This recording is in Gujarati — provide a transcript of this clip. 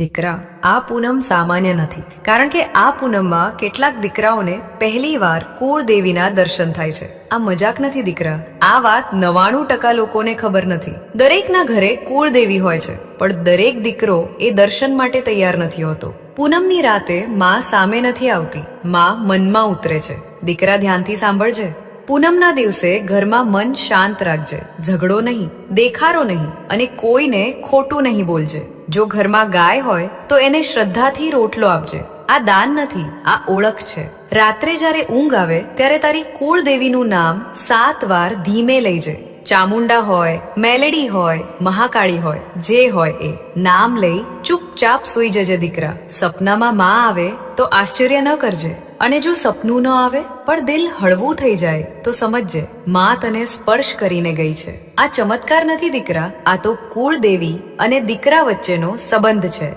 દીકરા, આ પૂનમ સામાન્ય નથી, કારણ કે આ પૂનમમાં કેટલાક દીકરાઓને પહેલીવાર કુળદેવીના દર્શન થાય છે. આ મજાક નથી દીકરા, આ વાત 99% લોકોને ખબર નથી. દરેકના ઘરે કુળદેવી હોય છે, પણ દરેક દીકરો એ દર્શન માટે તૈયાર નથી હોતો. પૂનમની રાતે માં સામે નથી આવતી, માં મનમાં ઉતરે છે. દીકરા, ધ્યાનથી સાંભળજે. પૂનમના દિવસે ઘરમાં મન શાંત રાખજે, ઝઘડો નહીં, દેખારો નહીં અને કોઈને ખોટું નહીં બોલજે. જો ઘરમાં ગાય હોય તો એને શ્રદ્ધાથી રોટલો આપજે. આ દાન નથી, આ ઓળખ છે. રાત્રે જ્યારે ઊંઘ આવે ત્યારે તારી કુળદેવીનું નામ 7 વાર ધીમે લઈજે. ચામુંડા હોય, મેલડી હોય, મહાકાળી હોય, જે હોય એ નામ લઈ ચૂપચાપ સૂઈ જજે દીકરા. સપનામાં માં આવે તો આશ્ચર્ય ન કરજે, અને જો સપનું ન આવે પણ દિલ હળવું થઈ જાય તો સમજજે માં તને સ્પર્શ કરીને ગઈ છે. આ ચમત્કાર નથી દીકરા, આ તો કુળદેવી અને દીકરા વચ્ચેનો સંબંધ છે.